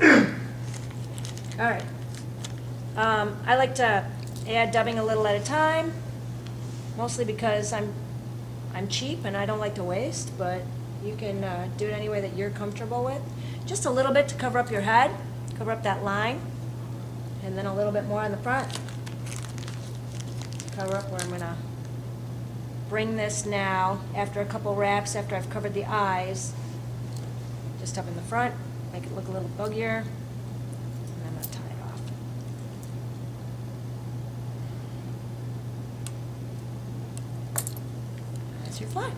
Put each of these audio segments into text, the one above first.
All right. I like to add dubbing a little at a time, mostly because I'm cheap and I don't like to waste, but you can do it any way that you're comfortable with. Just a little bit to cover up your head, cover up that line, and then a little bit more on the front. Cover up where I'm gonna bring this now, after a couple wraps, after I've covered the eyes, just up in the front, make it look a little buggier, and I'm gonna tie it off. That's your fly.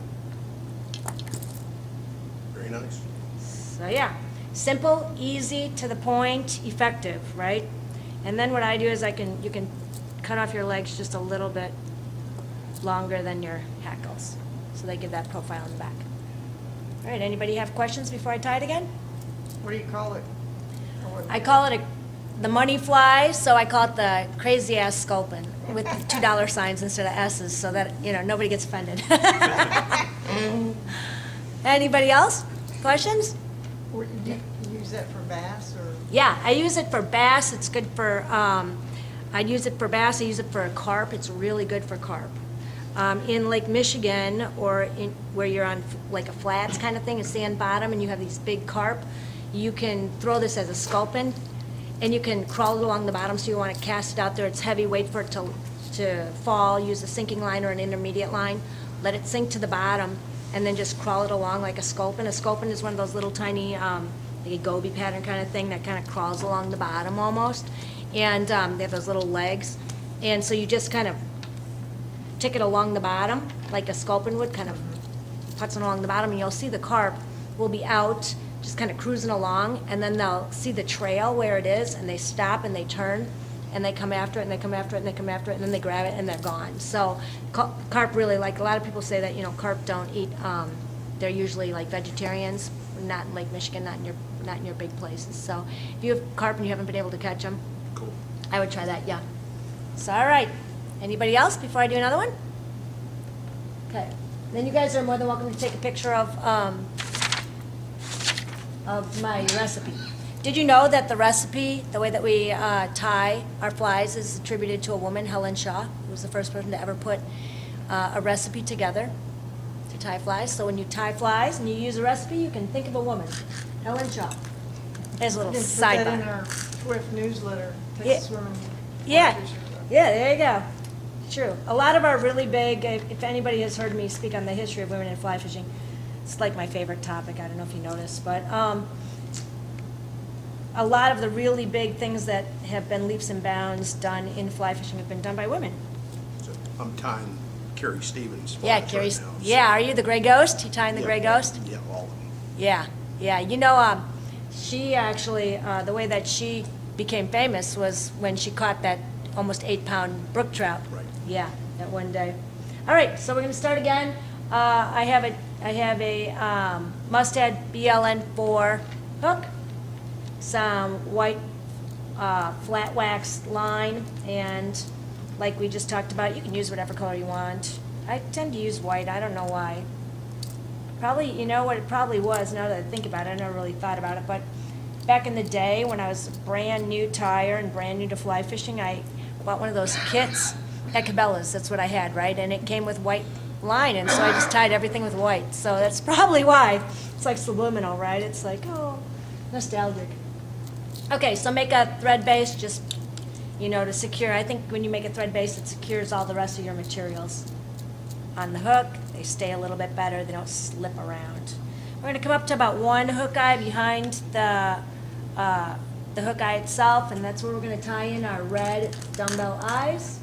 Very nice. So yeah, simple, easy, to the point, effective, right? And then what I do is you can cut off your legs just a little bit longer than your hackles, so they give that profile in the back. All right, anybody have questions before I tie it again? What do you call it? I call it the money fly, so I call it the crazy ass sculpin with $2 signs instead of S's, so that, nobody gets offended. Anybody else? Questions? Do you use that for bass or? Yeah, I use it for bass. It's good for, I use it for bass. I use it for carp. It's really good for carp. In Lake Michigan, or where you're on like a flats kind of thing, a sand bottom, and you have these big carp, you can throw this as a sculpin, and you can crawl it along the bottom, so you want to cast it out there. It's heavy, wait for it to fall, use a sinking line or an intermediate line, let it sink to the bottom, and then just crawl it along like a sculpin. A sculpin is one of those little tiny, like a goby pattern kind of thing that kind of crawls along the bottom almost, and they have those little legs, and so you just kind of tick it along the bottom like a sculpin would, kind of puts it along the bottom, and you'll see the carp will be out just kind of cruising along, and then they'll see the trail where it is, and they stop and they turn and they come after it and they come after it and they come after it, and then they grab it and they're gone. So carp really, like a lot of people say that carp don't eat, they're usually like vegetarians, not in Lake Michigan, not in your big places. So if you have carp and you haven't been able to catch them, Cool. I would try that, yeah. So, all right. Anybody else before I do another one? Okay. Then you guys are more than welcome to take a picture of my recipe. Did you know that the recipe, the way that we tie our flies, is attributed to a woman, Helen Shaw, who was the first person to ever put a recipe together to tie flies. So when you tie flies and you use a recipe, you can think of a woman, Helen Shaw. There's a little Put that in sidebar. our Swift newsletter. Take Yeah. swimming. Yeah, yeah, there you go. True. A lot of our really big, if anybody has heard me speak on the history of women in fly fishing, it's like my favorite topic. I don't know if you noticed, but a lot of the really big things that have been leaps and bounds done in fly fishing have been done by women. So I'm tying Carrie Stevens. Yeah, flies Carrie. right now, so- Yeah, are you the gray ghost? You tying the Yeah, gray ghost? Yeah, all of them. Yeah, she actually, the way that she became famous was when she caught that almost 8-pound brook trout. Right. Yeah, that one day. All right, so we're gonna start again. I have a Mustad BLN4 hook, some white flat wax line, and like we just talked about, you can use whatever color you want. I tend to use white, I don't know why. Probably, you know what it probably was, now that I think about it, I never really thought about it, but back in the day, when I was a brand new tyer and brand new to fly fishing, I bought one of those kits at Cabela's, that's what I had, right? And it came with white line, and so I just tied everything with white. So that's probably why. It's like subliminal, right? It's like, oh, nostalgic. Okay, so make a thread base just, to secure. I think when you make a thread base, it secures all the rest of your materials on the hook. They stay a little bit better. They don't slip around. We're going to come up to about one hook eye behind the hook eye itself, and that's where we're going to tie in our red dumbbell eyes.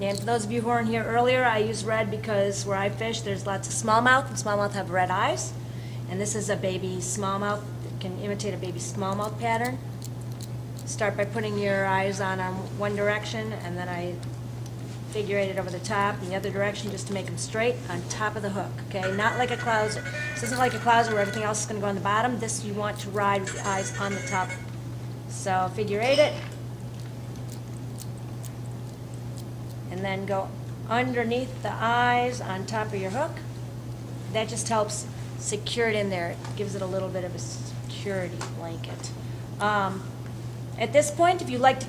And for those of you who weren't here earlier, I use red because where I fish, there's lots of smallmouth, and smallmouth have red eyes. And this is a baby smallmouth that can imitate a baby smallmouth pattern. Start by putting your eyes on one direction, and then I figure eight it over the top in the other direction just to make them straight on top of the hook, okay? Not like a clouser. This isn't like a clouser where everything else is going to go on the bottom. This you want to ride with the eyes on the top. So figure eight it. And then go underneath the eyes on top of your hook. That just helps secure it in there. It gives it a little bit of a security blanket. At this point, if you like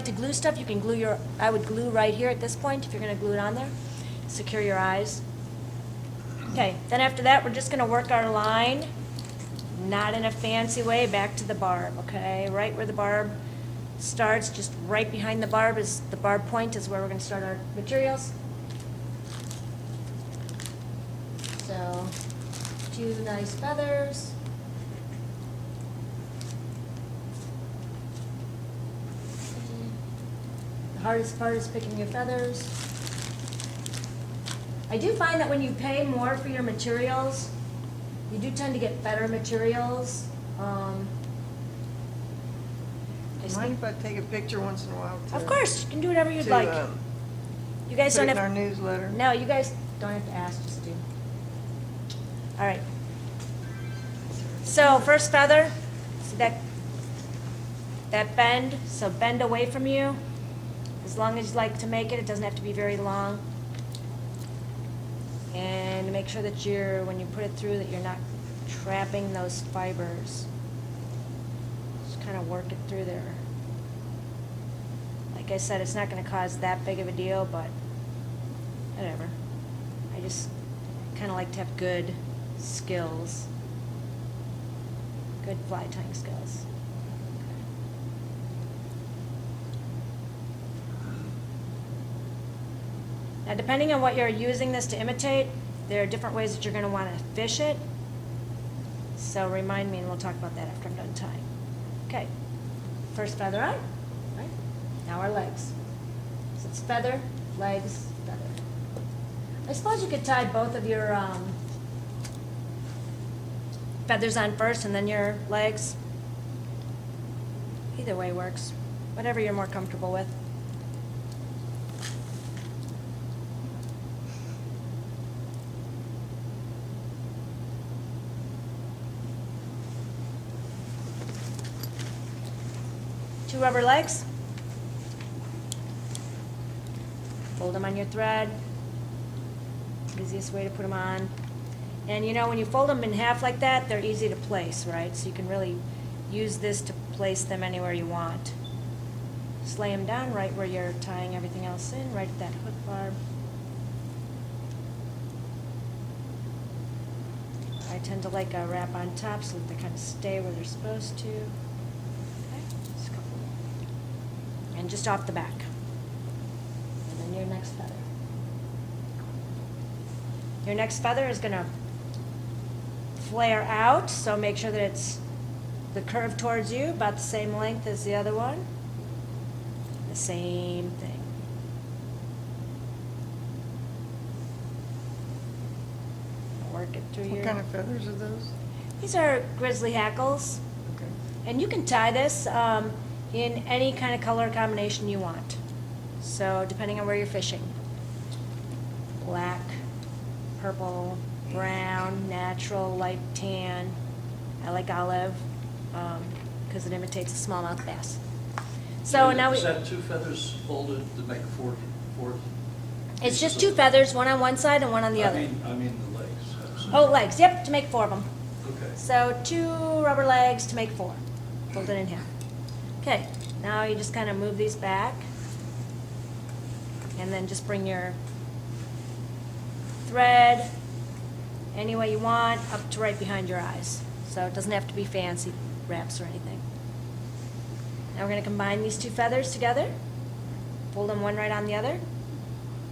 to glue stuff, you can glue I would glue right here at this point if you're gonna glue it on there. Secure your eyes. Okay, then after that, we're just gonna work our line, not in a fancy way, back to the barb, okay? Right where the barb starts, just right behind the barb point is where we're gonna start our materials. So, 2 nice feathers. The hardest part is picking your feathers. I do find that when you pay more for your materials, you do tend to get better materials. I Mind if I take a picture once in a while? Of course, you can do whatever you'd to, like. You guys Put don't it in have. our newsletter? No, you guys don't have to ask, just do. All right. So first feather, see that bend, so bend away from you. As long as you like to make it, it doesn't have to be very long. And make sure that when you put it through, that you're not trapping those fibers. Just kind of work it through there. Like I said, it's not going to cause that big of a deal, but whatever. I just kind of like to have good skills. Good fly tying skills. Now, depending on what you're using this to imitate, there are different ways that you're going to want to fish it. So remind me, and we'll talk about that after I'm done tying. Okay, first feather on, right? Now our legs. So it's feather, legs, feather. I suppose you could tie both of your feathers on first and then your legs. Either way works, whatever you're more comfortable with. Two rubber legs. Fold them on your thread. Easiest way to put them on. And you know, when you fold them in half like that, they're easy to place, right? So you can really use this to place them anywhere you want. Just lay them down right where you're tying everything else in, right at that hook barb. I tend to like a wrap on top so that they kind of stay where they're supposed to. And just off the back. And then your next feather. Your next feather is going to flare out, so make sure that it's the curve towards you, about the same length as the other one. The same thing. Work it through What kind of feathers are those? These are grizzly hackles. Okay. And you can tie this in any kind of color combination you want. So depending on where you're fishing. Black, purple, brown, natural, light tan. I like olive because it imitates a smallmouth bass. So now Is that 2 feathers folded to make a fourth? It's just 2 feathers, one on one side and one on the other. I mean the legs. Oh, legs, yep, to make 4 of them. Okay. So 2 rubber legs to make 4, folded in half. Okay, now you just kind of move these back, and then just bring your thread any way you want up to right behind your eyes. So it doesn't have to be fancy wraps or anything. Now we're going to combine these 2 feathers together, fold them one right on the other,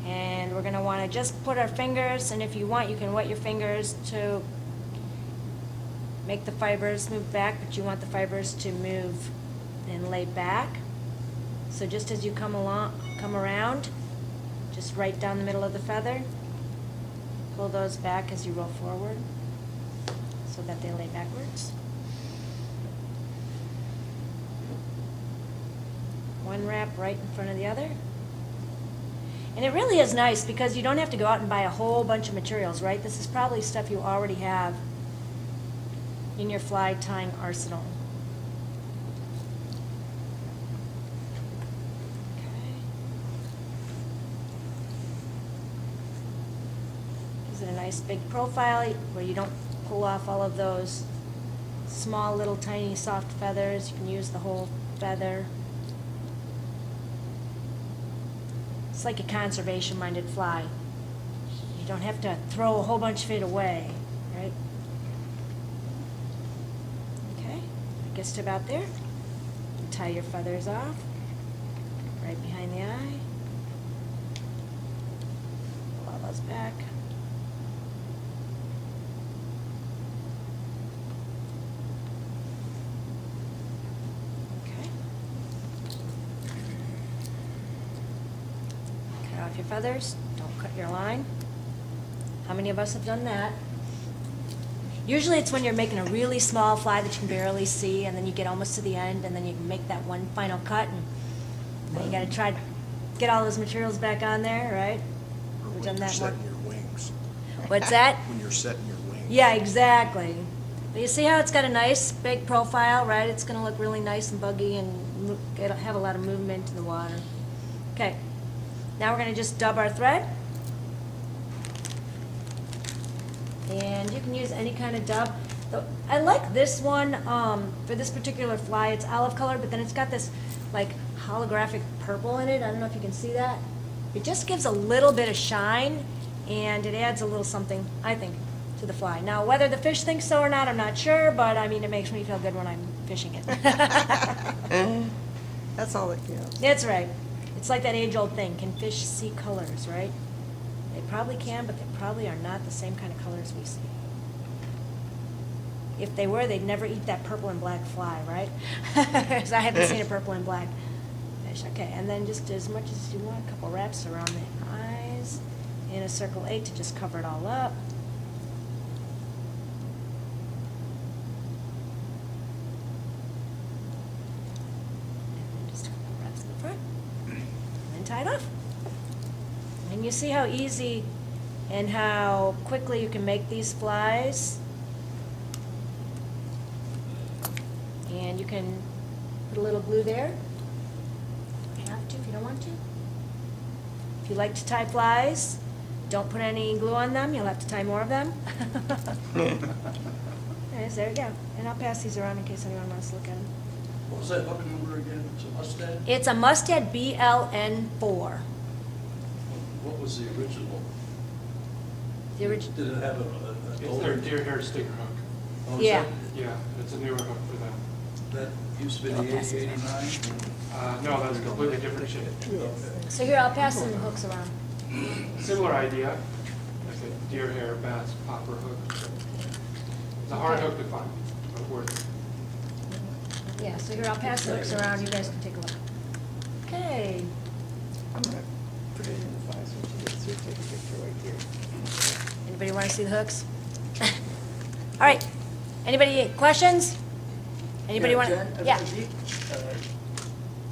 and we're going to want to just put our fingers, and if you want, you can wet your fingers to make the fibers move back, but you want the fibers to move and lay back. So just as you come around, just right down the middle of the feather, pull those back as you roll forward so that they lay backwards. One wrap right in front of the other. And it really is nice because you don't have to go out and buy a whole bunch of materials, right? This is probably stuff you already have in your fly tying arsenal. Okay. Gives it a nice big profile where you don't pull off all of those small little tiny soft feathers. You can use the whole feather. It's like a conservation-minded fly. You don't have to throw a whole bunch of it away, right? Okay, I guess to about there. And tie your feathers off, right behind the eye. Pull all those back. Okay. Cut off your feathers, don't cut your line. How many of us have done that? Usually it's when you're making a really small fly that you can barely see, and then you get almost to the end, and then you can make that one final cut, and then you gotta try to get all those materials back on there, right? Or We've when done you're that more. setting your wings. What's that? When you're setting your wings. Yeah, exactly. But you see how it's got a nice big profile, right? It's gonna look really nice and buggy and it'll have a lot of movement in the water. Okay, now we're gonna just dub our thread. And you can use any kind of dub. I like this one, for this particular fly, it's olive color, but then it's got this like holographic purple in it. I don't know if you can see that. It just gives a little bit of shine, and it adds a little something, I think, to the fly. Now, whether the fish thinks so or not, I'm not sure, but I mean, it makes me feel good when I'm fishing it. That's all that counts. That's right. It's like that age-old thing, can fish see colors, right? They probably can, but they probably are not the same kind of colors we see. If they were, they'd never eat that purple and black fly, right? Because I haven't seen a purple and black fish. Okay, and then just as much as you want, a couple wraps around the eyes in a circle 8 to just cover it all up. And then just a couple wraps in the front. And then tie it off. And you see how easy and how quickly you can make these flies. And you can put a little glue there. You don't have to if you don't want to. If you like to tie flies, don't put any glue on them. You'll have to tie more of them. Yes, there you go. And I'll pass these around in case anyone wants to look at them. What was that hook number again? It's a mustad? It's a Mustad BLN4. What was the original? The original. Did it have a It's their deer hair sticker hook. Oh, is Yeah. that- Yeah, it's a newer hook for them. That used to be I'll the pass it 8089? No, that's a completely different shape. Okay. So here, I'll pass some hooks around. Similar idea, like a deer hair bass popper hook. It's a hard Okay. hook to find, but worth it. Yeah, so here, I'll pass the hooks around. You guys can take a look. Okay. I'm gonna put it in the file so she gets to take a picture right here. Anybody want to see the hooks? All right. Anybody, questions? Anybody want to? Jen, Yeah. have you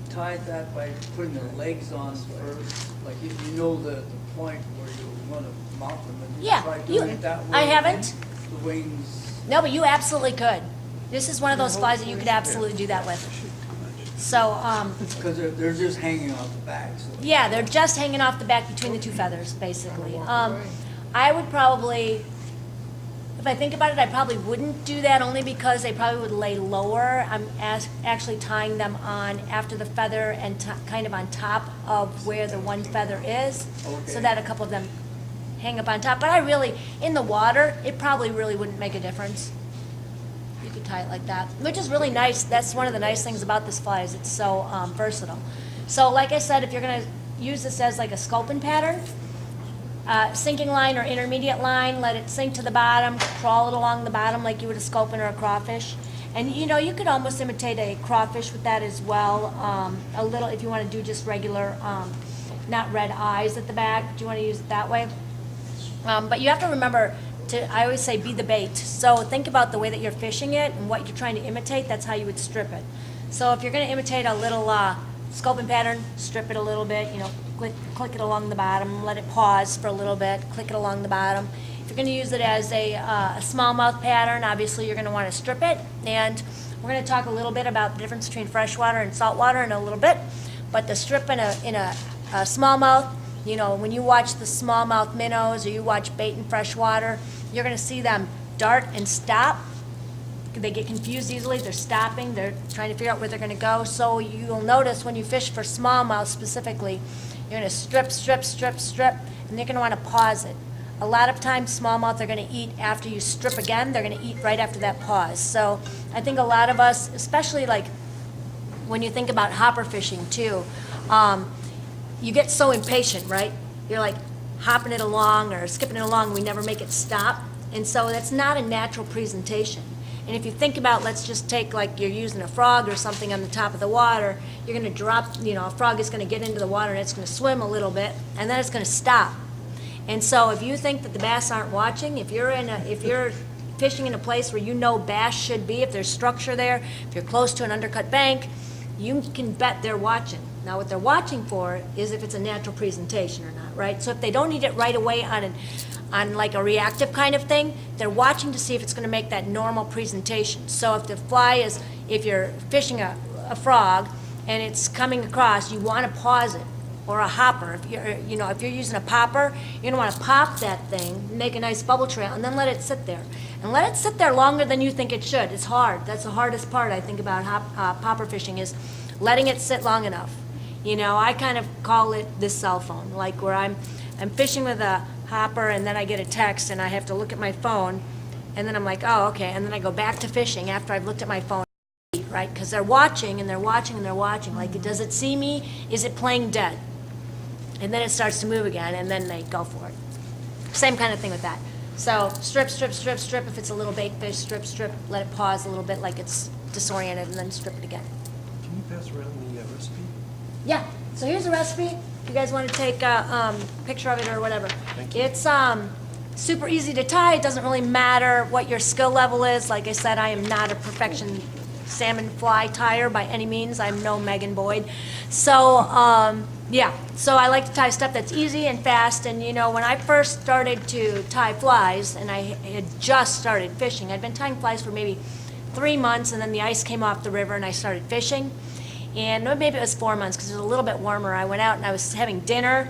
tied that by putting the legs on first? Like, if you know the point where you want to mount them, and you Yeah, try you- doing it that way? I haven't. The wings, No, but you absolutely could. This is one of those flies that you could absolutely do that with. So, because they're just hanging off the back, so. yeah, they're just hanging off the back between the two feathers, basically. I would probably, if I think about it, I probably wouldn't do that only because they probably would lay lower. I'm actually tying them on after the feather and kind of on top of where the one feather is, so Okay. that a couple of them hang up on top. But I really, in the water, it probably really wouldn't make a difference. You could tie it like that, which is really nice. That's one of the nice things about this fly is it's so versatile. So like I said, if you're gonna use this as like a sculpin pattern, sinking line or intermediate line, let it sink to the bottom, crawl it along the bottom like you would a sculpin or a crawfish. And you know, you could almost imitate a crawfish with that as well, a little, if you wanna do just regular, not red eyes at the back, but you wanna use it that way. But you have to remember to, I always say, be the bait. So think about the way that you're fishing it and what you're trying to imitate, that's how you would strip it. So if you're gonna imitate a little sculpin pattern, strip it a little bit, you know, click it along the bottom, let it pause for a little bit, click it along the bottom. If you're gonna use it as a smallmouth pattern, obviously you're gonna wanna strip it. And we're gonna talk a little bit about the difference between freshwater and saltwater in a little bit. But the strip in a smallmouth, you know, when you watch the smallmouth minnows or you watch bait in freshwater, you're gonna see them dart and stop they get confused easily, they're stopping, they're trying to figure out where they're gonna go. So you'll notice when you fish for smallmouth specifically, you're gonna strip, strip, strip, strip, and you're gonna wanna pause it. A lot of times smallmouth are gonna eat after you strip again, they're gonna eat right after that pause. So I think a lot of us, especially like when you think about hopper fishing too, you get so impatient, right? You're like hopping it along or skipping it along, we never make it stop. And so that's not a natural presentation. And if you think about, let's just take like you're using a frog or something on the top of the water, you're gonna drop, a frog is gonna get into the water and it's gonna swim a little bit and then it's gonna stop. And so if you think that the bass aren't watching, if you're fishing in a place where you know bass should be, if there's structure there, if you're close to an undercut bank, you can bet they're watching. Now, what they're watching for is if it's a natural presentation or not, right? So if they don't need it right away on like a reactive kind of thing, they're watching to see if it's gonna make that normal presentation. So if the fly is, if you're fishing a frog and it's coming across, you wanna pause it, or a hopper. If you're using a popper, you're gonna wanna pop that thing, make a nice bubble trail, and then let it sit there. And let it sit there longer than you think it should. It's hard. That's the hardest part, I think, about popper fishing is letting it sit long enough. I kind of call it this cell phone, like where I'm fishing with a hopper and then I get a text and I have to look at my phone and then I'm like, oh, okay, and then I go back to fishing after I've looked at my phone, right? Because they're watching and they're watching and they're watching. Like, does it see me? Is it playing dead? And then it starts to move again and then they go for it. Same kind of thing with that. So strip, strip, strip, strip. If it's a little bait fish, strip, strip, let it pause a little bit like it's disoriented and then strip it again. Can you pass around the recipe? Yeah, so here's a recipe. If you guys want to take a picture of it or whatever. Thank you. It's super easy to tie. It doesn't really matter what your skill level is. Like I said, I am not a perfection salmon fly tyer by any means. I'm no Megan Boyd. So, yeah, so I like to tie stuff that's easy and fast. And, when I first started to tie flies, and I had just started fishing, I'd been tying flies for maybe 3 months, and then the ice came off the river and I started fishing. And maybe it was 4 months because it was a little bit warmer. I went out and I was having dinner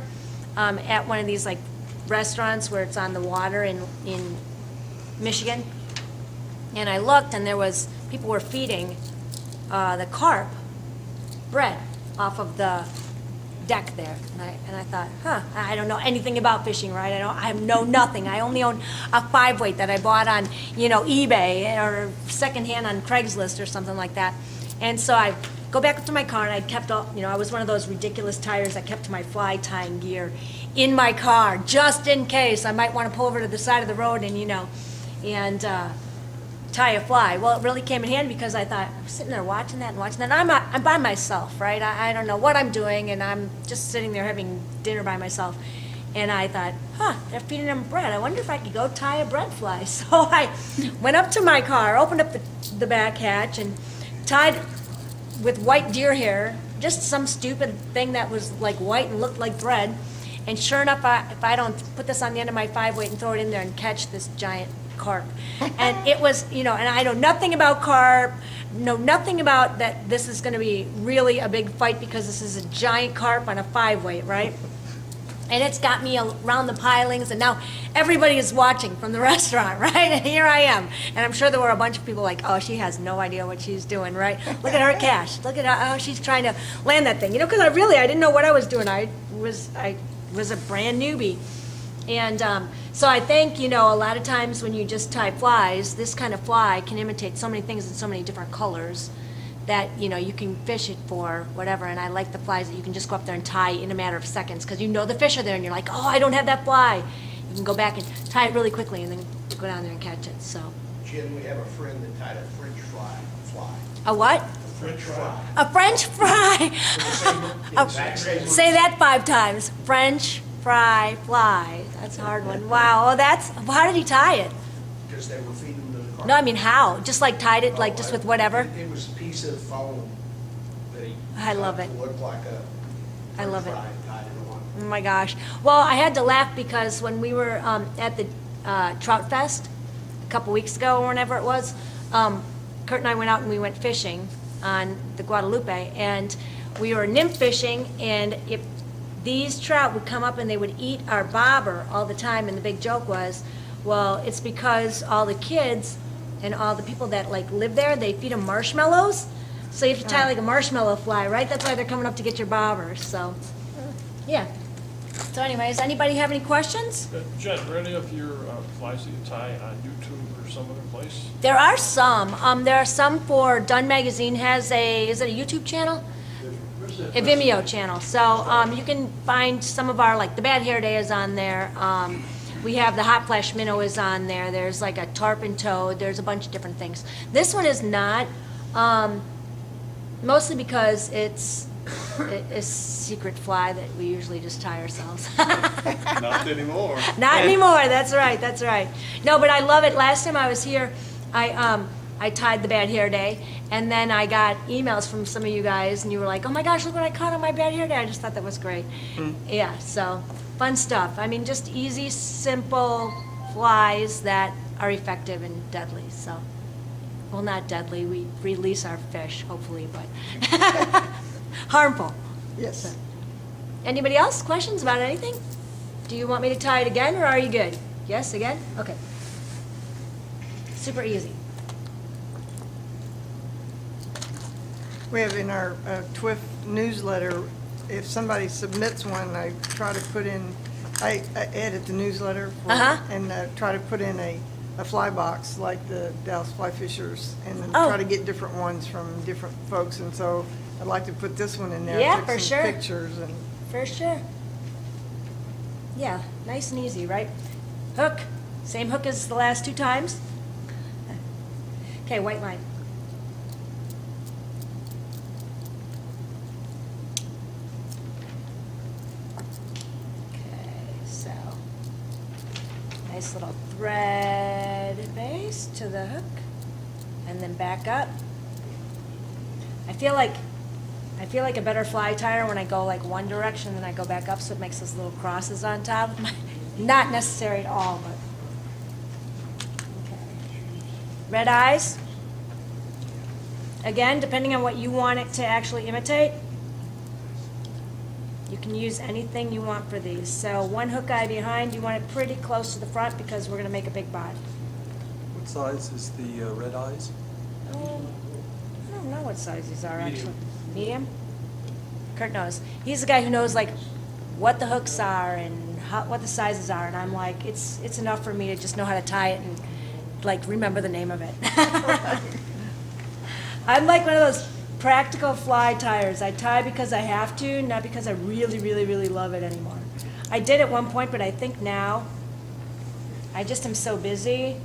at one of these like restaurants where it's on the water in Michigan. And I looked and people were feeding the carp bread off of the deck there. And I thought, I don't know anything about fishing, right? I know nothing. I only own a 5-weight that I bought on, eBay or secondhand on Craigslist or something like that. And so I go back to my car and I kept all, I was one of those ridiculous tires that kept my fly tying gear in my car just in case I might want to pull over to the side of the road and tie a fly. Well, it really came in handy because I thought, I'm sitting there watching that. And I'm by myself, right? I don't know what I'm doing and I'm just sitting there having dinner by myself. And I thought, they're feeding them bread. I wonder if I could go tie a bread fly. So I went up to my car, opened up the back hatch and tied with white deer hair, just some stupid thing that was like white and looked like bread. And sure enough, if I don't put this on the end of my 5-weight and throw it in there and catch this giant carp. And it was, and I know nothing about carp, know nothing about that this is going to be really a big fight because this is a giant carp on a 5-weight, right? And it's got me around the pilings, and now everybody is watching from the restaurant, right? And here I am. And I'm sure there were a bunch of people like, oh, she has no idea what she's doing, right? Look at her cash. Look at how she's trying to land that thing. Because I didn't know what I was doing. I was a brand newbie. And so I think, a lot of times when you just tie flies, this kind of fly can imitate so many things in so many different colors that, you can fish it for whatever. And I like the flies that you can just go up there and tie in a matter of seconds because the fish are there and you're like, oh, I don't have that fly. You can go back and tie it really quickly and then go down there and catch it. So. Jen, we have a friend that tied a French fly. A what? French fry. A French fry. The exact same. Say that 5 times. French fry fly. That's a hard one. Wow. Oh, how did he tie it? Because they were feeding them to the carp. No, I mean how? Just like tied it, like just with whatever? It was a piece of foam that he. I love cut it. to look like a I love French it. fry and tied it on. Oh my gosh. Well, I had to laugh because when we were at the Trout Fest a couple weeks ago or whenever it was, Kurt and I went out and we went fishing on the Guadalupe, and we were nymph fishing, and if these trout would come up and they would eat our bobber all the time, and the big joke was, well, it's because all the kids and all the people that like live there, they feed them marshmallows. So you have to tie like a marshmallow fly, right? That's why they're coming up to get your bobbers, so, yeah. So anyways, anybody have any questions? Jen, are any of your flies that you tie on YouTube or some other place? There are some. There are some for Dunn Magazine has is it a YouTube channel? A Vimeo channel. So you can find some of our, like the Bad Hair Day is on there. We have the Hot Flash Minnow is on there. There's like a tarpon toad. There's a bunch of different things. This one is not, mostly because it's a secret fly that we usually just tie ourselves. Not anymore. Not anymore, that's right, that's right. No, but I love it. Last time I was here, I tied the Bad Hair Day, and then I got emails from some of you guys, and you were like, oh my gosh, look what I caught on my Bad Hair Day. I just thought that was great. Yeah, so, fun stuff. I mean, just easy, simple flies that are effective and deadly, so. Well, not deadly, we release our fish, hopefully, but harmful. Yes. Anybody else? Questions about anything? Do you want me to tie it again, or are you good? Yes, again? Okay. Super easy. We have in our TWIF newsletter, if somebody submits one, I try to put in, I edit the newsletter for, and try to put in a fly box like the Dallas Fly Fishers, and then Oh. try to get different ones from different folks. And so I'd like to put this one in there. Yeah, take for some sure. Pictures and. For sure. Yeah, nice and easy, right? Hook. Same hook as the last two times. Okay, white line. Okay, so nice little thread base to the hook, and then back up. I feel like a better fly tire when I go like one direction, then I go back up, so it makes those little crosses on top. Not necessary at all, but. Okay. Red eyes. Again, depending on what you want it to actually imitate, you can use anything you want for these. So one hook eye behind, you want it pretty close to the front because we're going to make a big bod. What size is the red eyes? I don't know what size these are actually. Medium? Kurt knows. He's the guy who knows like what the hooks are and what the sizes are, and I'm like, it's enough for me to just know how to tie it and like remember the name of it. I'm like one of those practical fly tires. I tie because I have to, not because I really, really, really love it anymore. I did at one point, but I think now I just am so busy.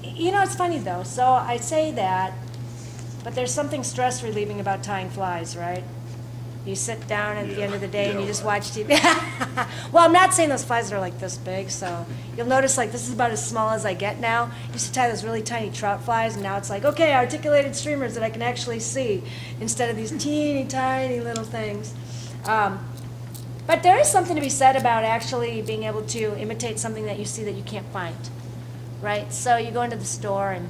You know, it's funny though. So I say that, but there's something stress relieving about tying flies, right? You sit down at the end of the day and you just watch TV. Well, I'm not saying those flies are like this big, so you'll notice like this is about as small as I get now. I used to tie those really tiny trout flies, and now it's like, okay, articulated streamers that I can actually see instead of these teeny tiny little things. But there is something to be said about actually being able to imitate something that you see that you can't find, right? So you go into the store and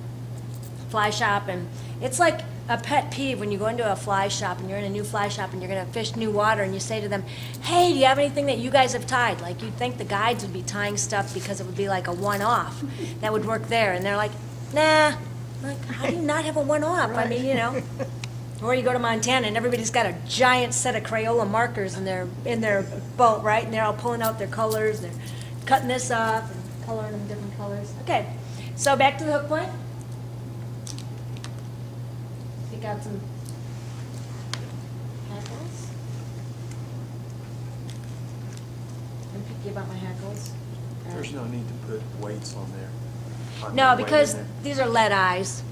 fly shop, and it's like a pet peeve when you go into a fly shop and you're in a new fly shop and you're going to fish new water, and you say to them, hey, do you have anything that you guys have tied? Like, you'd think the guides would be tying stuff because it would be like a one-off that would work there, and they're like, nah. I'm like, how do you not have a one-off? I mean, you know. Or you go to Montana and everybody's got a giant set of Crayola markers in their boat, right? And they're all pulling out their colors, they're cutting this up and coloring them different colors. Okay, so back to the hook point. Pick out some hackles. I'm picky about my hackles. There's no need to put weights on there. No, Weight in because there. these are lead eyes.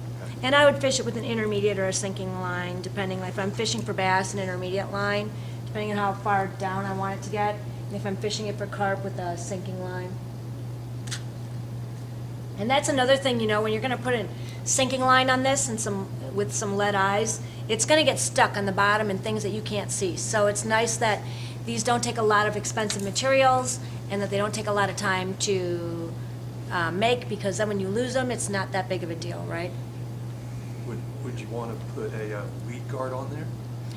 And I would fish it with an intermediate or a sinking line, depending, like if I'm fishing for bass, an intermediate line, depending on how far down I want it to get. And if I'm fishing it for carp, with a sinking line. And that's another thing, you know, when you're gonna put a sinking line on this and with some lead eyes, it's gonna get stuck on the bottom and things that you can't see. So it's nice that these don't take a lot of expensive materials and that they don't take a lot of time to make, because then when you lose them, it's not that big of a deal, right? Would you want to put a weed guard on there?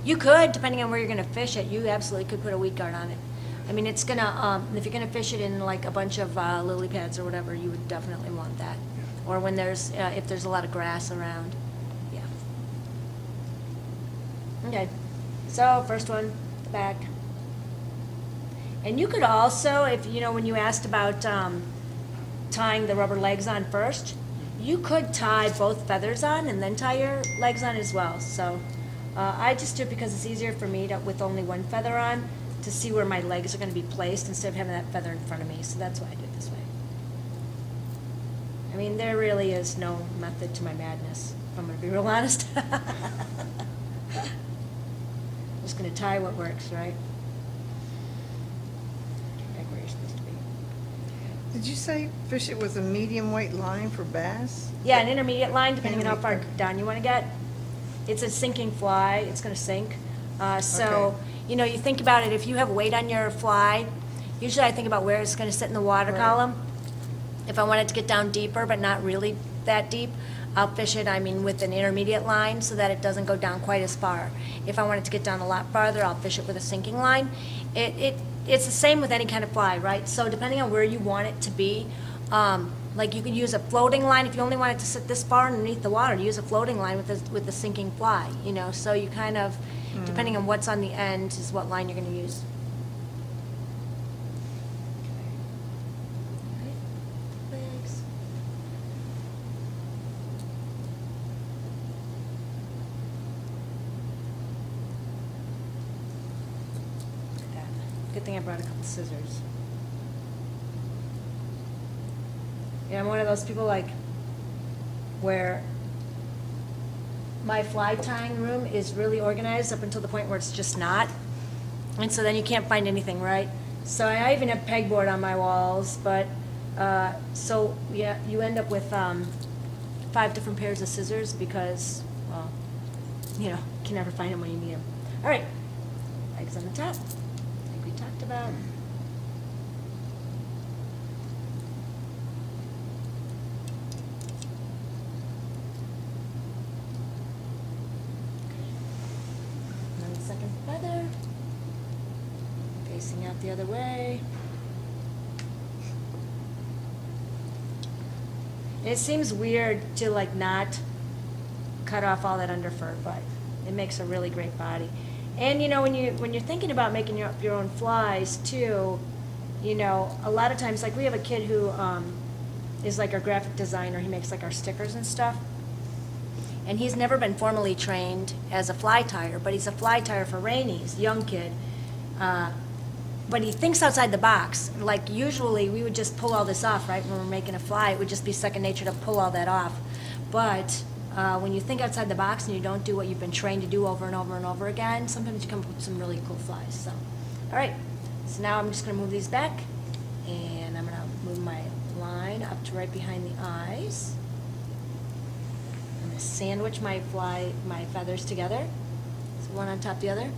You could, depending on where you're gonna fish it, you absolutely could put a weed guard on it. I mean, it's gonna, if you're gonna fish it in like a bunch of lily pads or whatever, you would definitely want that. or when there's, if there's a lot of grass around. Yeah. Okay, so first one, the back. And you could also, if, you know, when you asked about tying the rubber legs on first, you could tie both feathers on and then tie your legs on as well. So I just do it because it's easier for me to, with only one feather on, to see where my legs are going to be placed instead of having that feather in front of me. So that's why I do it this way. I mean, there really is no method to my madness, if I'm going to be real honest. Just going to tie what works, right? Back where you're supposed to be. Did you say fish it with a medium weight line for bass? Yeah, an intermediate line, depending on how far Intermediate. down you want to get. It's a sinking fly, it's going to sink. So, Okay. you know, you think about it, if you have weight on your fly, usually I think about where it's going to sit in the water Right. column. If I want it to get down deeper, but not really that deep, I'll fish it, I mean, with an intermediate line so that it doesn't go down quite as far. If I want it to get down a lot farther, I'll fish it with a sinking line. It's the same with any kind of fly, right? So depending on where you want it to be, like you could use a floating line, if you only want it to sit this far underneath the water, use a floating line with the sinking fly, you know? So you kind of, depending on what's on the end is what line you're gonna use. Legs. Look at that. Good thing I brought a couple scissors. Yeah, I'm one of those people like where my fly tying room is really organized up until the point where it's just not. And so then you can't find anything, right? So I even have pegboard on my walls, but, so, yeah, you end up with 5 different pairs of scissors because, well, you know, you can never find them when you need them. All right, legs on the top, like we talked about. And then the second feather, facing out the other way. And it seems weird to like not cut off all that under fur, but it makes a really great body. And you know, when you're thinking about making your own flies too, you know, a lot of times, like we have a kid who is like our graphic designer. He makes like our stickers and stuff. And he's never been formally trained as a fly tyer, but he's a fly tyer for Rainey's, young kid. But he thinks outside the box. Like usually we would just pull all this off, right? When we're making a fly, it would just be second nature to pull all that off. But when you think outside the box and you don't do what you've been trained to do over and over and over again, sometimes you come up with some really cool flies. So, all right. So now I'm just going to move these back, and I'm going to move my line up to right behind the eyes. I'm going to sandwich my feathers together. So one on top of the other.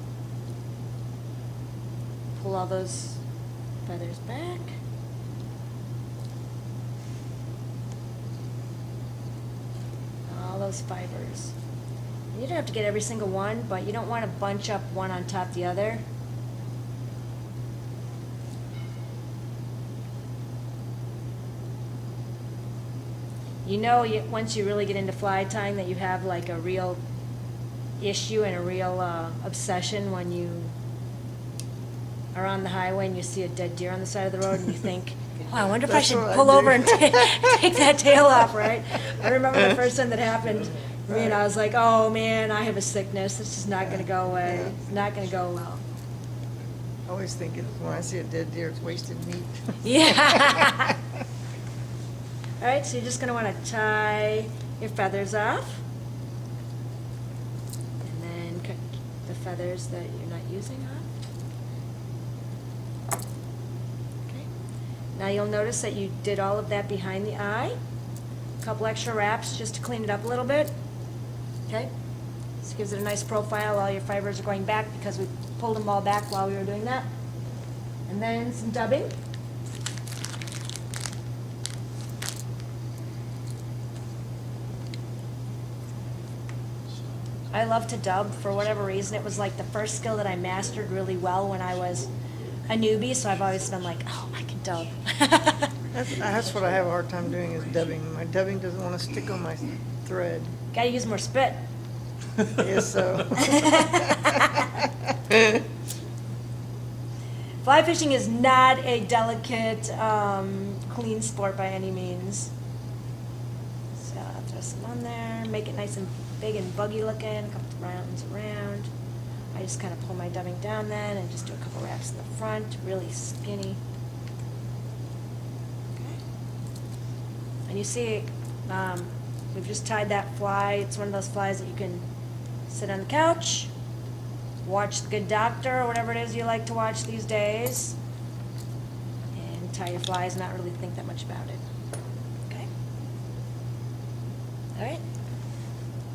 Pull all those feathers back. All those fibers. And you don't have to get every single one, but you don't want to bunch up one on top of the other. You know, once you really get into fly tying that you have like a real issue and a real obsession when you are on the highway and you see a dead deer on the side of the road and you think, oh, I wonder if I That's should what I pull do. over and take that tail off, right? I remember the first time that happened to me, and I was like, oh man, I have a sickness. This is not going to go away. It's not going to go well. I always think when I see a dead deer, it's wasted meat. Yeah. All right, so you're just going to want to tie your feathers off. And then cut the feathers that you're not using off. Okay. Now you'll notice that you did all of that behind the eye. A couple extra wraps just to clean it up a little bit. Okay? This gives it a nice profile. All your fibers are going back because we pulled them all back while we were doing that. And then some dubbing. I love to dub for whatever reason. It was like the first skill that I mastered really well when I was a newbie, so I've always been like, oh, I can dub. That's what I have a hard time doing is dubbing. My dubbing doesn't want to stick on my thread. Gotta use more spit. Yes, so. Fly fishing is not a delicate, clean sport by any means. So I'll throw some on there, make it nice and big and buggy looking, a couple rounds around. I just kind of pull my dubbing down then and just do a couple wraps in the front, really skinny. Okay. And you see, we've just tied that fly. It's one of those flies that you can sit on the couch, watch The Good Doctor or whatever it is you like to watch these days, and tie your flies and not really think that much about it. Okay? All right?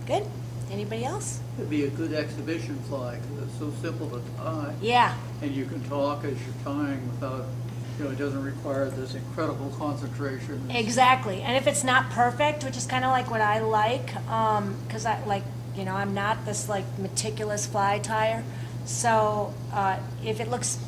Good? Anybody else? It'd be a good exhibition fly, because it's so simple to tie. Yeah. And you can talk as you're tying without, it doesn't require this incredible concentration. Exactly. And if it's not perfect, which is kind of like what I like, because I'm not this like meticulous fly tyer. So if it looks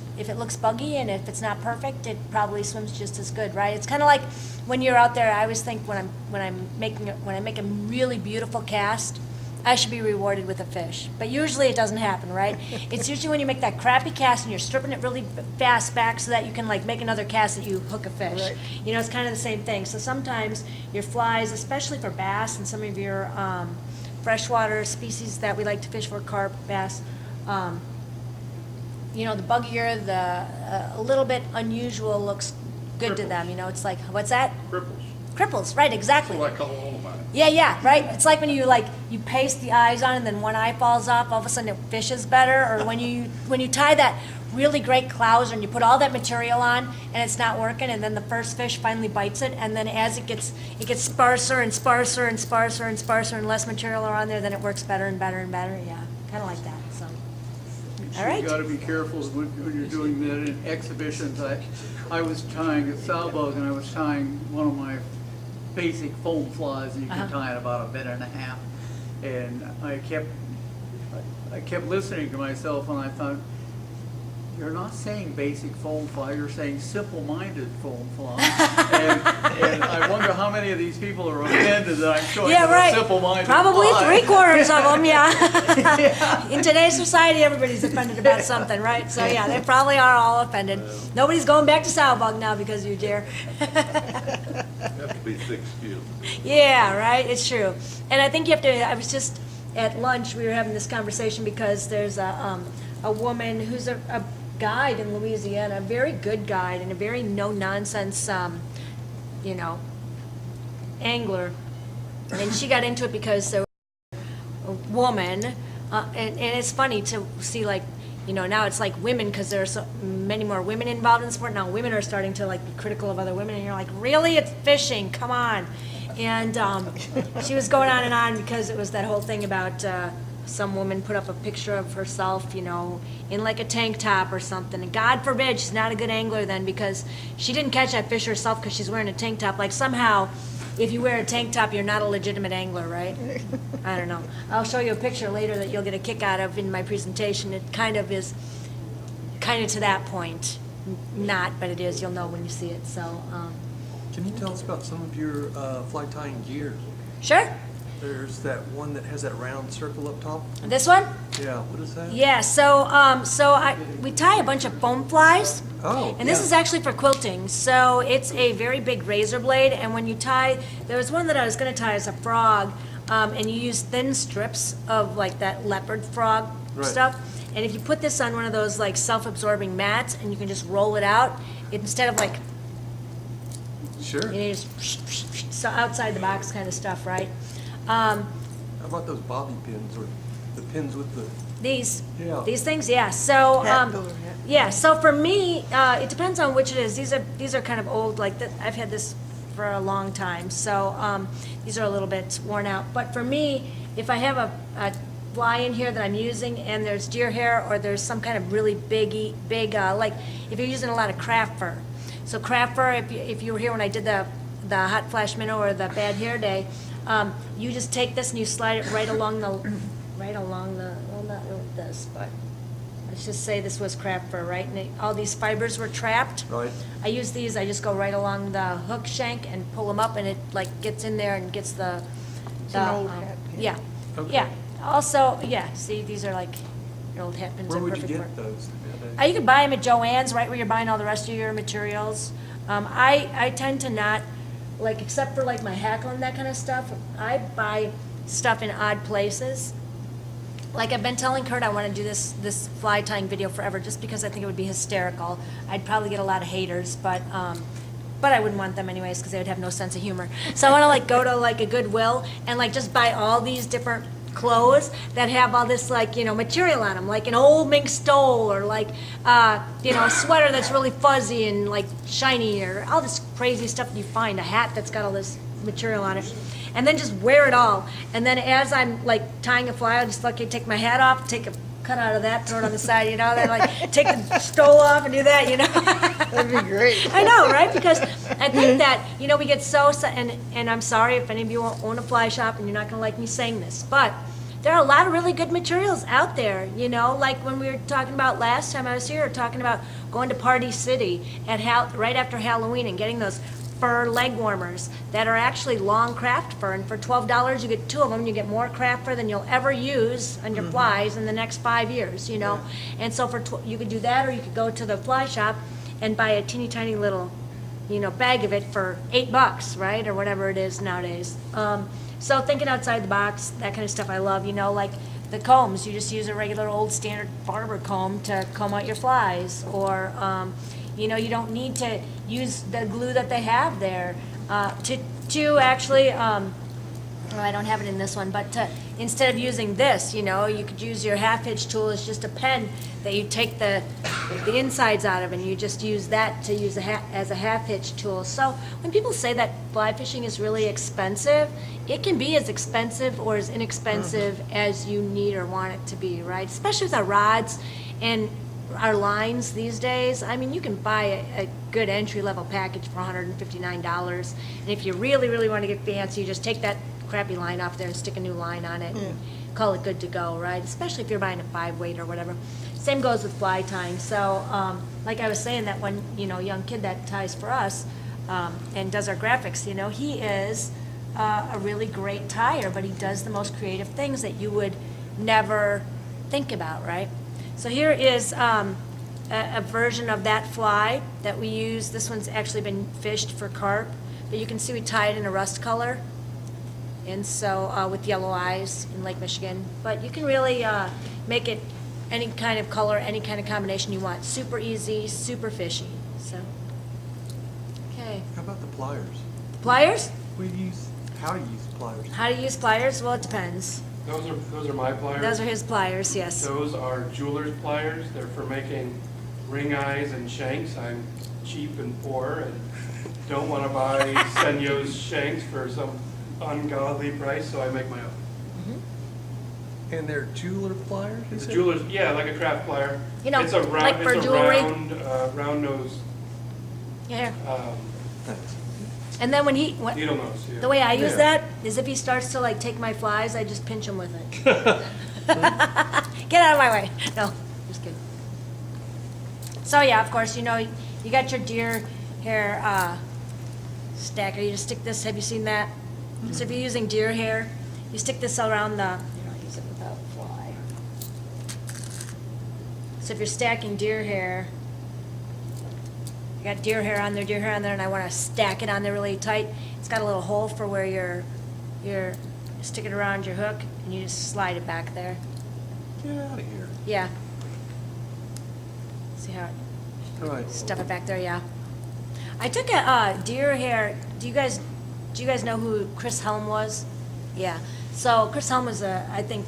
buggy and if it's not perfect, it probably swims just as good, right? It's kind of like when you're out there. I always think when I make a really beautiful cast, I should be rewarded with a fish. But usually it doesn't happen, right? It's usually when you make that crappy cast and you're stripping it really fast back so that you can like make another cast that you hook a fish. Right. It's kind of the same thing. So sometimes your flies, especially for bass and some of your freshwater species that we like to fish for, carp, bass, the buggier, a little bit unusual looks good to them. It's like, what's that? Cripples. Cripples, right, exactly. That's what I call all of mine. Yeah, right. It's like when you paste the eyes on and then one eye falls off, all of a sudden it fishes better. Or when you tie that really great clouser and you put all that material on and it's not working, and then the first fish finally bites it, and then as it gets sparser and sparser and sparser and sparser and less material are on there, then it works better and better and better. Yeah, kind of like that. So, all right. You got to be careful when you're doing that in exhibitions. I was tying a sowbug, and I was tying one of my basic foam flies that you can tie in about a minute and a half, and I kept listening to myself, and I thought, you're not saying basic foam fly, you're saying simple-minded foam fly. and I wonder how many of these people are offended that I'm showing them a simple-minded Probably fly. 3/4 of them, yeah. In today's society, everybody's offended about something, right? So yeah, they probably are all offended. Nobody's going back to Sowbug now because you dear. Have to be thick skinned. Yeah, right, it's true. And I think you have to, I was just at lunch, we were having this conversation because there's a woman who's a guide in Louisiana, a very good guide and a very no-nonsense, angler. And she got into it because there was a woman, and it's funny to see now it's like women, because there are so many more women involved in the sport. Now women are starting to be critical of other women, and you're like, really? It's fishing, come on. And she was going on and on because it was that whole thing about some woman put up a picture of herself, in like a tank top or something. And God forbid she's not a good angler then, because she didn't catch that fish herself because she's wearing a tank top. Like somehow, if you wear a tank top, you're not a legitimate angler, right? I don't know. I'll show you a picture later that you'll get a kick out of in my presentation. It kind of is to that point. Not, but it is. You'll know when you see it. So, Can you tell us about some of your fly tying gear? sure. There's that one that has that round circle up top. This one? Yeah, what is that? Yeah, so we tie a bunch of foam flies. Oh, And this yeah. is actually for quilting. So it's a very big razor blade, and when you tie, there was one that I was going to tie as a frog, and you use thin strips of that leopard frog Right. stuff. And if you put this on one of those self-absorbing mats, and you can just roll it out, instead of Sure. just so outside the box kind of stuff, right? How about those bobby pins or the pins with the? These things, yeah. So Hat builder hat. yeah. So for me, it depends on which it is. These are kind of old. I've had this for a long time. So these are a little bit worn out. But for me, if I have a fly in here that I'm using, and there's deer hair or there's some kind of really big like if you're using a lot of craft fur. So craft fur, if you were here when I did the hot flash minnow or the bad hair day. You just take this and you slide it right along the, well, not really this, but let's just say this was craft fur, right? And all these fibers were trapped. Right. I use these, I just go right along the hook shank and pull them up, and it like gets in there and gets the. It's an the, old hat pin. Yeah, Okay. yeah. Also, yeah, see, these are like your old hat pins. Where are would you perfect get for- those? You can buy them at Joann's, right where you're buying all the rest of your materials. I tend to not, like, except for like my hackle and that kind of stuff, I buy stuff in odd places. Like I've been telling Kurt I want to do this fly tying video forever just because I think it would be hysterical. I'd probably get a lot of haters, but I wouldn't want them anyways because they would have no sense of humor. So I want to like go to like a Goodwill and like just buy all these different clothes that have all this like, you know, material on them, like an old mink stole or like, you know, a sweater that's really fuzzy and like shiny or all this crazy stuff that you find, a hat that's got all this material on it. And then just wear it all. And then as I'm like tying a fly, I'll just like take my hat off, take a cut out of that, throw it on the side, you know, then like take the stole off and do that, you know. That'd be great. I know, right? Because I think that, you know, we get and I'm sorry if any of you own a fly shop and you're not gonna like me saying this, but there are a lot of really good materials out there, you know, like when we were talking about last time I was here, talking about going to Party City right after Halloween and getting those fur leg warmers that are actually long craft fur, and for $12 you get 2 of them. You get more craft fur than you'll ever use on your flies in the next 5 years, you know. And so you could do that, or you could go to the fly shop and buy a teeny tiny little, you know, bag of it for $8, right, or whatever it is nowadays. So thinking outside the box, that kind of stuff I love, you know, like the combs. You just use a regular old standard barber comb to comb out your flies, or you know, you don't need to use the glue that they have there to actually, well, I don't have it in this one, but instead of using this, you know, you could use your half-hitch tool as just a pen that you take the insides out of, and you just use that to use as a half-hitch tool. So when people say that fly fishing is really expensive, it can be as expensive or as inexpensive as you need or want it to be, right? Especially with our rods and our lines these days. I mean, you can buy a good entry-level package for $159, and if you really, really want to get fancy, you just take that crappy line off there and stick a new line on it and call it good to go, right? Especially if you're buying a 5-weight or whatever. Same goes with fly tying. So, like I was saying, that one, you know, young kid that ties for us and does our graphics, you know, he is a really great tyer, but he does the most creative things that you would never think about, right? So here is a version of that fly that we use. This one's actually been fished for carp, but you can see we tie it in a rust color, and so with yellow eyes in Lake Michigan. But you can really make it any kind of color, any kind of combination you want. Super easy, super fishy. So, okay. How about the pliers? Pliers? How to use pliers? How to use pliers? Well, it depends. Those are my pliers. Those are his pliers, yes. Those are jeweler's pliers. They're for making ring eyes and shanks. I'm cheap and poor and don't want to buy Senyo's shanks for some ungodly price, so I make my own. And they're jeweler pliers? you The said? jeweler's, yeah, like a craft plier. You know, It's a round, like for it's a jewelry. round nose Yeah. Thanks. And then when needle nose. Yeah. the way I use Yeah. that is if he starts to like take my flies, I just pinch him with it. Get out of my way. No, just kidding. So yeah, of course, you know, you got your deer hair stacker. You just stick this, have you seen that? So if you're using deer hair, you stick this around the, I'll use it without a fly. So if you're stacking deer hair, you got deer hair on there, and I want to stack it on there really tight. It's got a little hole for where you're stick it around your hook, and you just slide it back there. Get out of here. Yeah. See how All right. stuff it back there? Yeah. I took a deer hair. Do you guys know who Chris Helm was? Yeah. So Chris Helm was I think,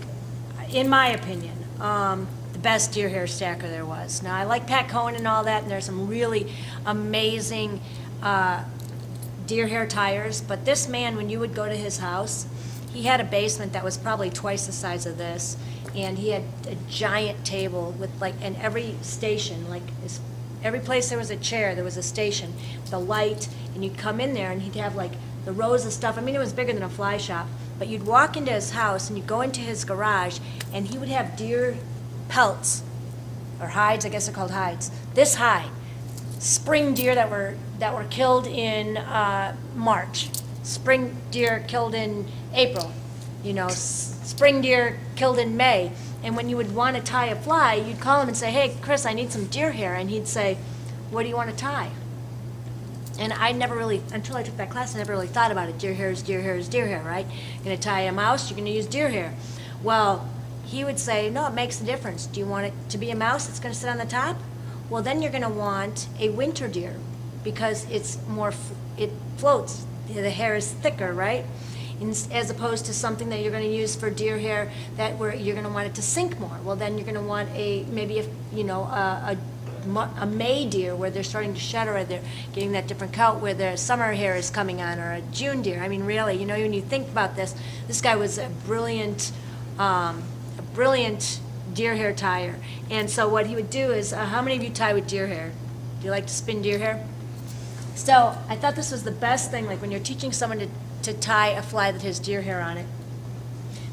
in my opinion, the best deer hair stacker there was. Now I like Pat Cohen and all that, and there's some really amazing deer hair tires. But this man, when you would go to his house, he had a basement that was probably twice the size of this, and he had a giant table with and every station, every place there was a chair, there was a station with a light, and you'd come in there and he'd have the rows of stuff. I mean, it was bigger than a fly shop, but you'd walk into his house and you'd go into his garage, and he would have deer pelts or hides, I guess they're called hides. This hide, spring deer that were killed in March, spring deer killed in April, spring deer killed in May. And when you would want to tie a fly, you'd call him and say, "Hey, Chris, I need some deer hair," and he'd say, "What do you want to tie?" And I never really, until I took that class, I never really thought about it. Deer hair is deer hair is deer hair, right? You're going to tie a mouse, you're going to use deer hair. Well, he would say, "No, it makes a difference. Do you want it to be a mouse that's going to sit on the top? Well, then you're going to want a winter deer because it's more, it floats. The hair is thicker, right? As opposed to something that you're going to use for deer hair that where you're going to want it to sink more. Well, then you're going to want a May deer where they're starting to shed or they're getting that different coat where their summer hair is coming on, or a June deer. I mean, really, when you think about this guy was a brilliant deer hair tyer. And so what he would do is, how many of you tie with deer hair? Do you like to spin deer hair? So I thought this was the best thing, like when you're teaching someone to tie a fly that has deer hair on it.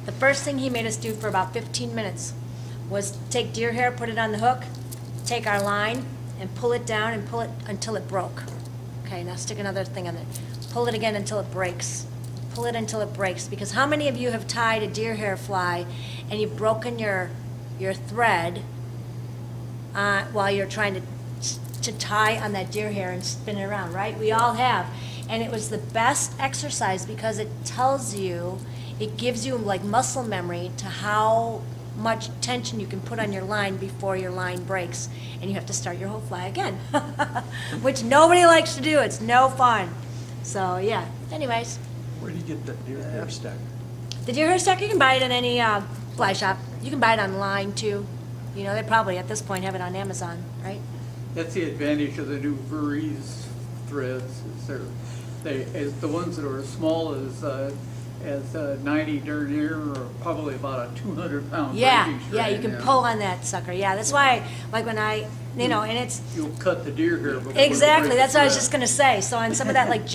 The first thing he made us do for about 15 minutes was take deer hair, put it on the hook, take our line, and pull it down and pull it until it broke. Okay, now stick another thing on it. Pull it again until it breaks. Pull it until it breaks. Because how many of you have tied a deer hair fly and you've broken your thread while you're trying to tie on that deer hair and spin it around, right? We all have. And it was the best exercise because it tells you, it gives you like muscle memory to how much tension you can put on your line before your line breaks. And you have to start your whole fly again, which nobody likes to do. It's no fun. So, yeah. Anyways, Where do you get that deer hair stacker? the deer hair stacker, you can buy it in any fly shop. You can buy it online, too. They probably, at this point, have it on Amazon, right? That's the advantage of the new Vereeze threads, is the ones that are as small as 90 denier are probably about a 200-pound Yeah, braiding yeah, you strand, can pull on that sucker. Yeah, that's why, like when I, and it's, You'll cut the deer hair before you exactly, break that's the what I was thread. just gonna say. So on some of that like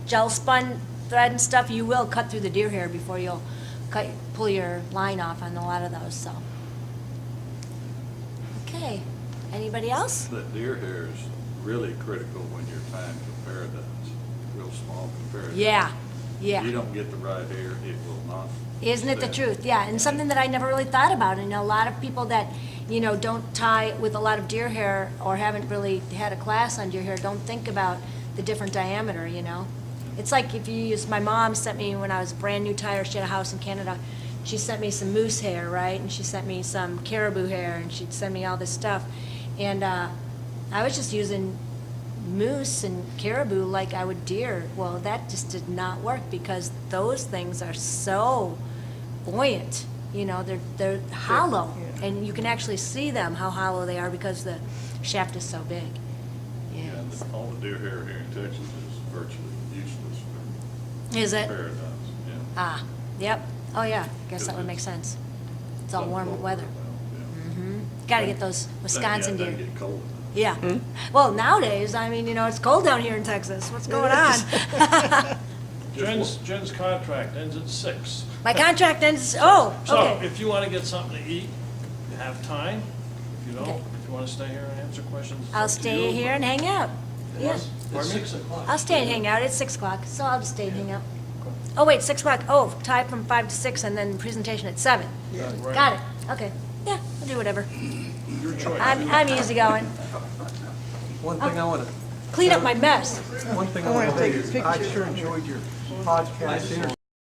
gel spun thread and stuff, you will cut through the deer hair before you'll pull your line off on a lot of those, so. Okay, anybody else? That deer hair is really critical when you're tying comparadones, real small comparadones. Yeah, If you yeah. don't get the right hair, it will not. Isn't it the stand. truth? Yeah, and something that I never really thought about. And a lot of people that, don't tie with a lot of deer hair or haven't really had a class on deer hair don't think about the different diameter, It's like if you use, my mom sent me when I was a brand new tyer, she had a house in Canada, she sent me some moose hair, right? And she sent me some caribou hair, and she'd send me all this stuff. And I was just using moose and caribou like I would deer. Well, that just did not work because those things are so buoyant. They're hollow, Yeah. and you can actually see them, how hollow they are because the shaft is so big. Yeah. And all the deer hair here in Texas is virtually useless for Is it? comparadones, yeah. Ah, yep. Oh, yeah. Guess that would make sense. It's all warm weather. Yeah. Got to get those Wisconsin Doesn't deer. get cold enough. Yeah. Well, nowadays, it's cold down here in Texas. What's going on? Jen's contract ends at 6. My contract ends, oh, So okay. if you want to get something to eat, you have time. If you don't, Okay. if you want to stay here and answer questions. it's I'll up to stay you, here but and hang out. Yeah. It's Pardon me? 6 o'clock. I'll stay and hang out. It's 6 o'clock, so I'll just stay and hang out. Oh, wait, 6 o'clock. Oh, time from 5 to 6 and then presentation at 7. Right. Got it. Okay. Yeah, I'll do whatever. Your choice. I'm easygoing. One thing I want to, Clean up my mess. one thing I I wanna want to take say a is, I picture. sure enjoyed your podcast interview.